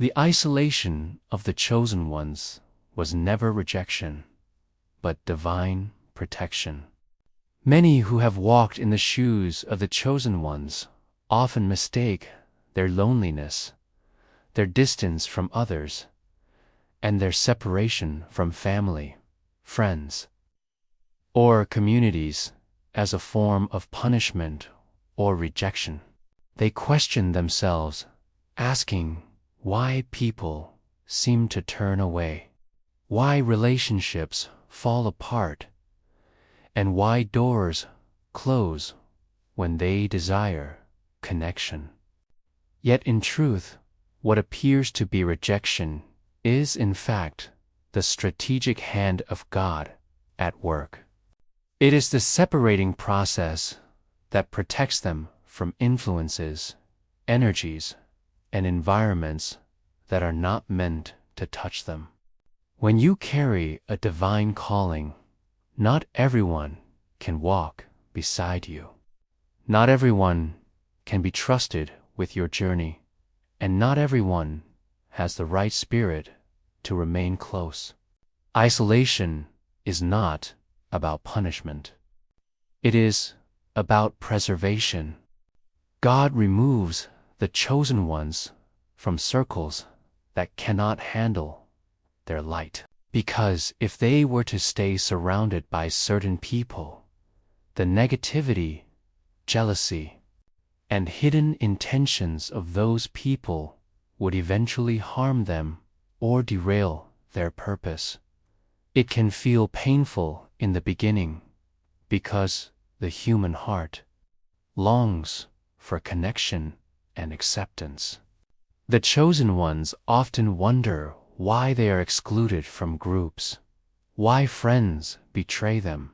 The isolation of the chosen ones was never rejection, but divine protection. Many who have walked in the shoes of the chosen ones often mistake their loneliness, their distance from others, and their separation from family, friends, or communities as a form of punishment or rejection. They question themselves, asking why people seem to turn away, why relationships fall apart, and why doors close when they desire connection. Yet in truth, what appears to be rejection is in fact the strategic hand of God at work. It is the separating process that protects them from influences, energies, and environments that are not meant to touch them. When you carry a divine calling, not everyone can walk beside you. Not everyone can be trusted with your journey, and not everyone has the right spirit to remain close. Isolation is not about punishment. It is about preservation. God removes the chosen ones from circles that cannot handle their light. Because if they were to stay surrounded by certain people, the negativity, jealousy, and hidden intentions of those people would eventually harm them or derail their purpose. It can feel painful in the beginning because the human heart longs for connection and acceptance. The chosen ones often wonder why they are excluded from groups, why friends betray them,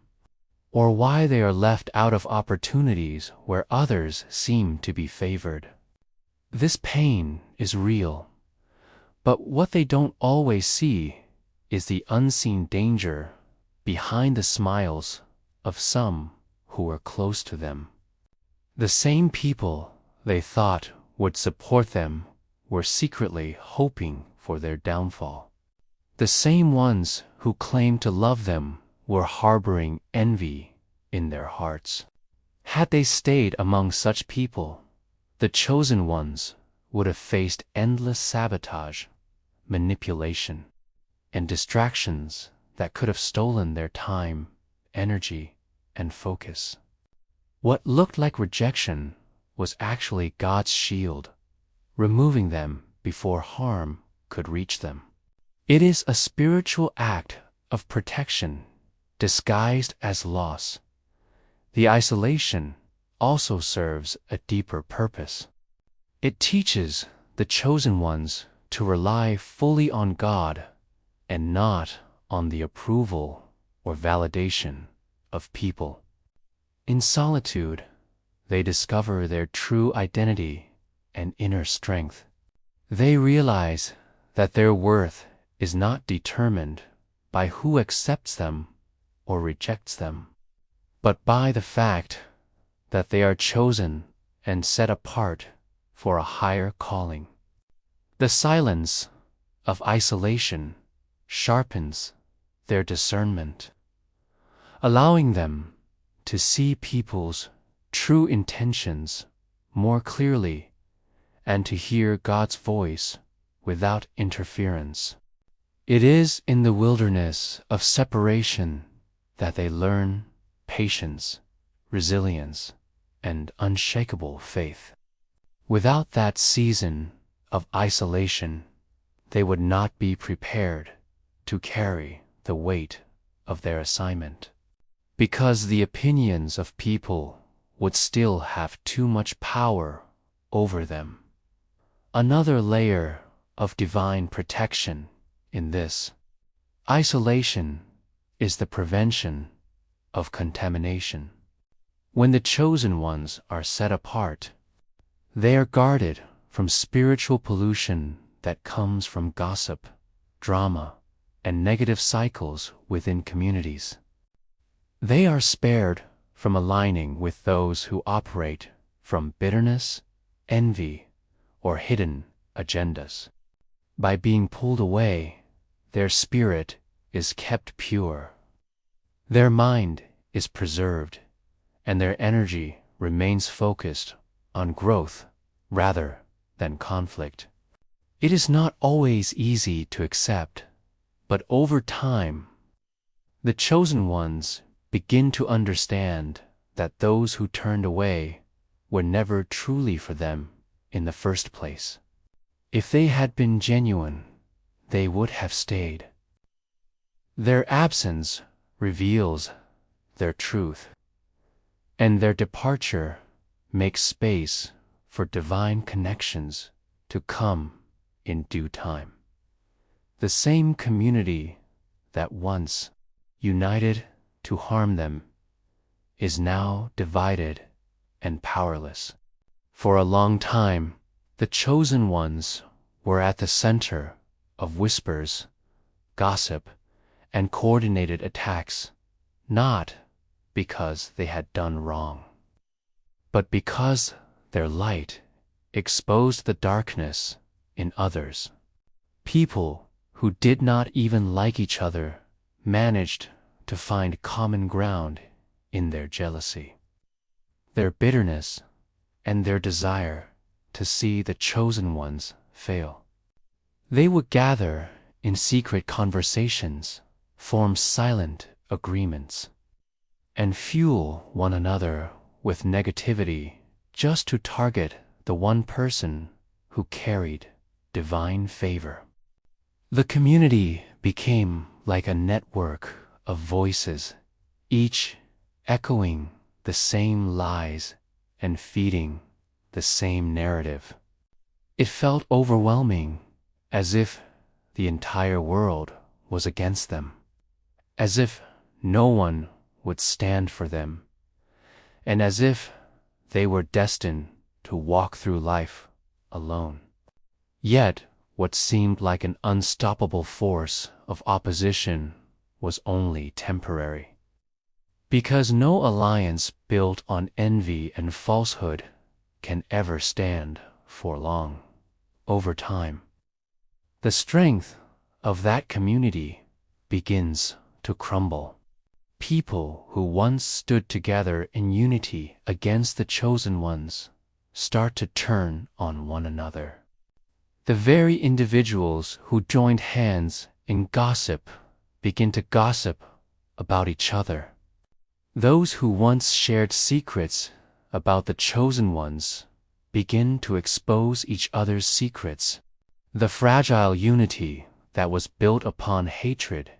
or why they are left out of opportunities where others seem to be favored. This pain is real, but what they don't always see is the unseen danger behind the smiles of some who are close to them. The same people they thought would support them were secretly hoping for their downfall. The same ones who claimed to love them were harboring envy in their hearts. Had they stayed among such people, the chosen ones would have faced endless sabotage, manipulation, and distractions that could have stolen their time, energy, and focus. What looked like rejection was actually God's shield, removing them before harm could reach them. It is a spiritual act of protection disguised as loss. The isolation also serves a deeper purpose. It teaches the chosen ones to rely fully on God and not on the approval or validation of people. In solitude, they discover their true identity and inner strength. They realize that their worth is not determined by who accepts them or rejects them, but by the fact that they are chosen and set apart for a higher calling. The silence of isolation sharpens their discernment, allowing them to see people's true intentions more clearly and to hear God's voice without interference. It is in the wilderness of separation that they learn patience, resilience, and unshakable faith. Without that season of isolation, they would not be prepared to carry the weight of their assignment, because the opinions of people would still have too much power over them. Another layer of divine protection in this isolation is the prevention of contamination. When the chosen ones are set apart, they are guarded from spiritual pollution that comes from gossip, drama, and negative cycles within communities. They are spared from aligning with those who operate from bitterness, envy, or hidden agendas. By being pulled away, their spirit is kept pure. Their mind is preserved, and their energy remains focused on growth rather than conflict. It is not always easy to accept, but over time, the chosen ones begin to understand that those who turned away were never truly for them in the first place. If they had been genuine, they would have stayed. Their absence reveals their truth, and their departure makes space for divine connections to come in due time. The same community that once united to harm them is now divided and powerless. For a long time, the chosen ones were at the center of whispers, gossip, and coordinated attacks, not because they had done wrong, but because their light exposed the darkness in others. People who did not even like each other managed to find common ground in their jealousy, their bitterness, and their desire to see the chosen ones fail. They would gather in secret conversations, form silent agreements, and fuel one another with negativity just to target the one person who carried divine favor. The community became like a network of voices, each echoing the same lies and feeding the same narrative. It felt overwhelming, as if the entire world was against them, as if no one would stand for them, and as if they were destined to walk through life alone. Yet, what seemed like an unstoppable force of opposition was only temporary. Because no alliance built on envy and falsehood can ever stand for long. Over time, the strength of that community begins to crumble. People who once stood together in unity against the chosen ones start to turn on one another. The very individuals who joined hands in gossip begin to gossip about each other. Those who once shared secrets about the chosen ones begin to expose each other's secrets. The fragile unity that was built upon hatred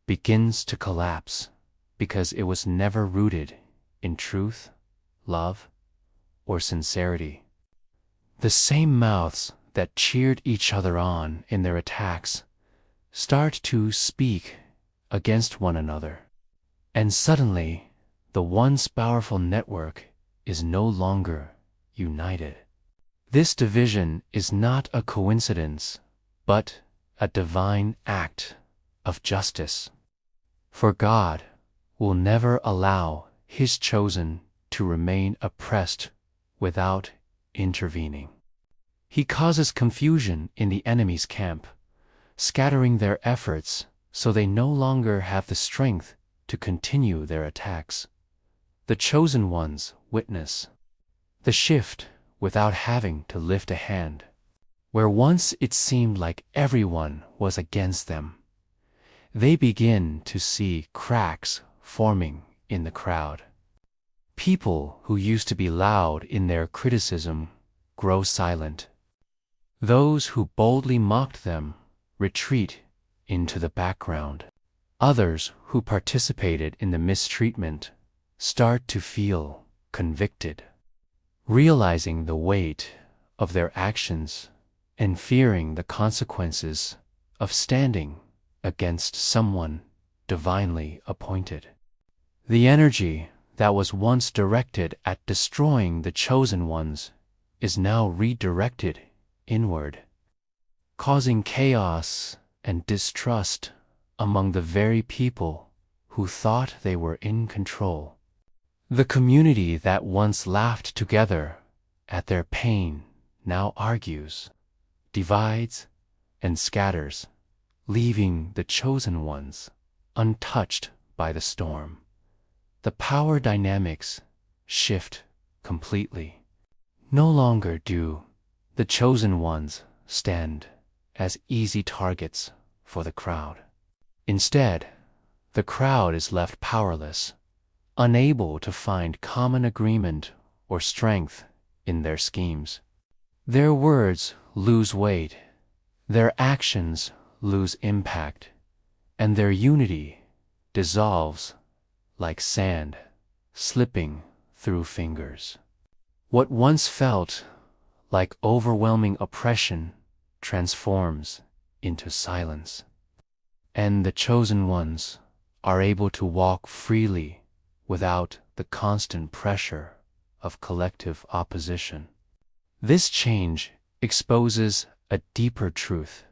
begins to collapse because it was never rooted in truth, love, or sincerity. The same mouths that cheered each other on in their attacks start to speak against one another, and suddenly the once powerful network is no longer united. This division is not a coincidence, but a divine act of justice. For God will never allow His chosen to remain oppressed without intervening. He causes confusion in the enemy's camp, scattering their efforts so they no longer have the strength to continue their attacks. The chosen ones witness the shift without having to lift a hand. Where once it seemed like everyone was against them, they begin to see cracks forming in the crowd. People who used to be loud in their criticism grow silent. Those who boldly mocked them retreat into the background. Others who participated in the mistreatment start to feel convicted, realizing the weight of their actions and fearing the consequences of standing against someone divinely appointed. The energy that was once directed at destroying the chosen ones is now redirected inward, causing chaos and distrust among the very people who thought they were in control. The community that once laughed together at their pain now argues, divides, and scatters, leaving the chosen ones untouched by the storm. The power dynamics shift completely. No longer do the chosen ones stand as easy targets for the crowd. Instead, the crowd is left powerless, unable to find common agreement or strength in their schemes. Their words lose weight, their actions lose impact, and their unity dissolves like sand slipping through fingers. What once felt like overwhelming oppression transforms into silence, and the chosen ones are able to walk freely without the constant pressure of collective opposition. This change exposes a deeper truth.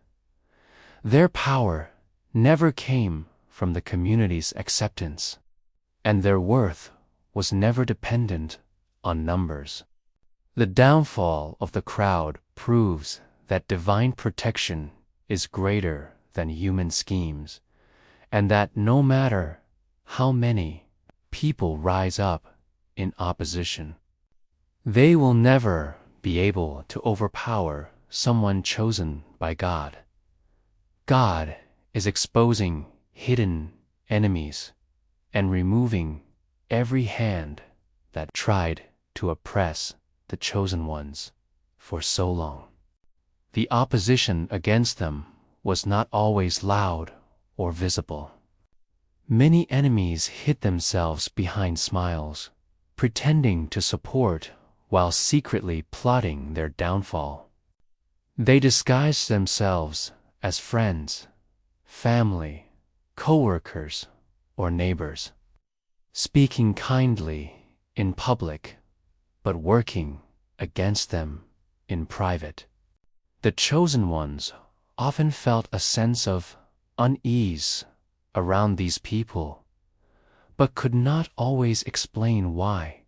Their power never came from the community's acceptance, and their worth was never dependent on numbers. The downfall of the crowd proves that divine protection is greater than human schemes, and that no matter how many people rise up in opposition, they will never be able to overpower someone chosen by God. God is exposing hidden enemies and removing every hand that tried to oppress the chosen ones for so long. The opposition against them was not always loud or visible. Many enemies hid themselves behind smiles, pretending to support while secretly plotting their downfall. They disguised themselves as friends, family, co-workers, or neighbors, speaking kindly in public, but working against them in private. The chosen ones often felt a sense of unease around these people, but could not always explain why.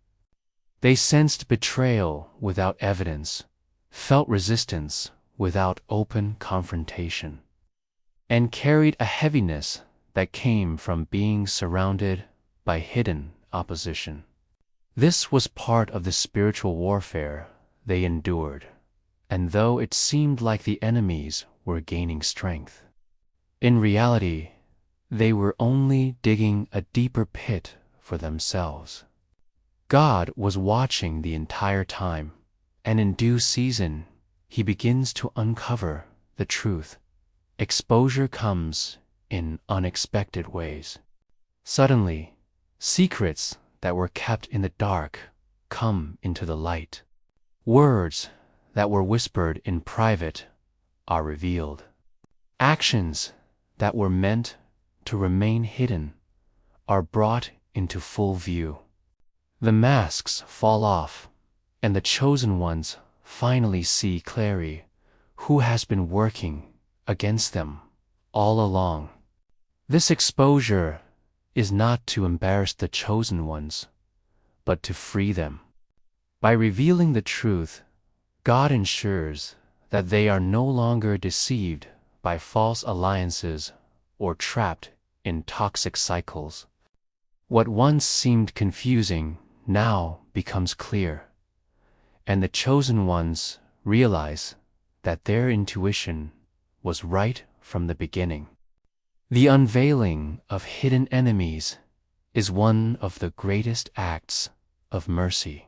They sensed betrayal without evidence, felt resistance without open confrontation, and carried a heaviness that came from being surrounded by hidden opposition. This was part of the spiritual warfare they endured, and though it seemed like the enemies were gaining strength, in reality, they were only digging a deeper pit for themselves. God was watching the entire time, and in due season, He begins to uncover the truth. Exposure comes in unexpected ways. Suddenly, secrets that were kept in the dark come into the light. Words that were whispered in private are revealed. Actions that were meant to remain hidden are brought into full view. The masks fall off, and the chosen ones finally see clearly who has been working against them all along. This exposure is not to embarrass the chosen ones, but to free them. By revealing the truth, God ensures that they are no longer deceived by false alliances or trapped in toxic cycles. What once seemed confusing now becomes clear, and the chosen ones realize that their intuition was right from the beginning. The unveiling of hidden enemies is one of the greatest acts of mercy,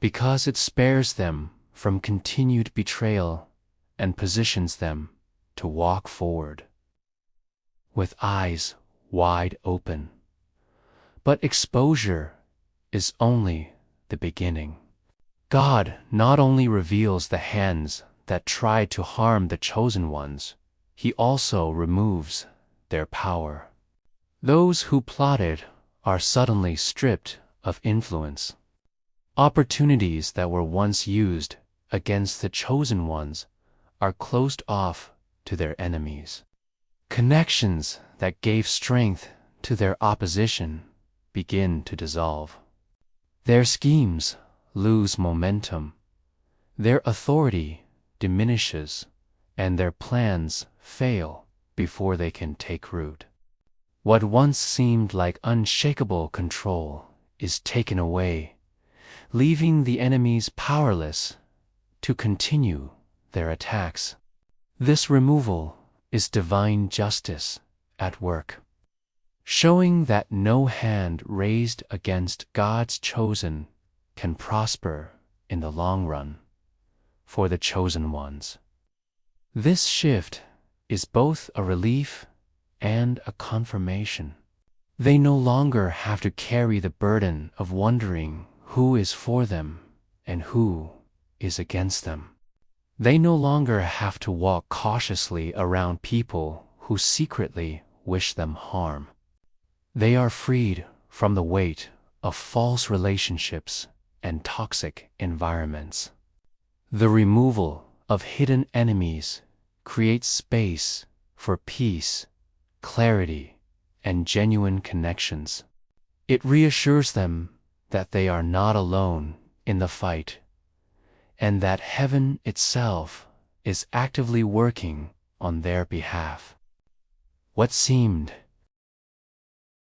because it spares them from continued betrayal and positions them to walk forward with eyes wide open. But exposure is only the beginning. God not only reveals the hands that tried to harm the chosen ones, He also removes their power. Those who plotted are suddenly stripped of influence. Opportunities that were once used against the chosen ones are closed off to their enemies. Connections that gave strength to their opposition begin to dissolve. Their schemes lose momentum. Their authority diminishes, and their plans fail before they can take root. What once seemed like unshakable control is taken away, leaving the enemies powerless to continue their attacks. This removal is divine justice at work, showing that no hand raised against God's chosen can prosper in the long run for the chosen ones. This shift is both a relief and a confirmation. They no longer have to carry the burden of wondering who is for them and who is against them. They no longer have to walk cautiously around people who secretly wish them harm. They are freed from the weight of false relationships and toxic environments. The removal of hidden enemies creates space for peace, clarity, and genuine connections. It reassures them that they are not alone in the fight, and that heaven itself is actively working on their behalf. What seemed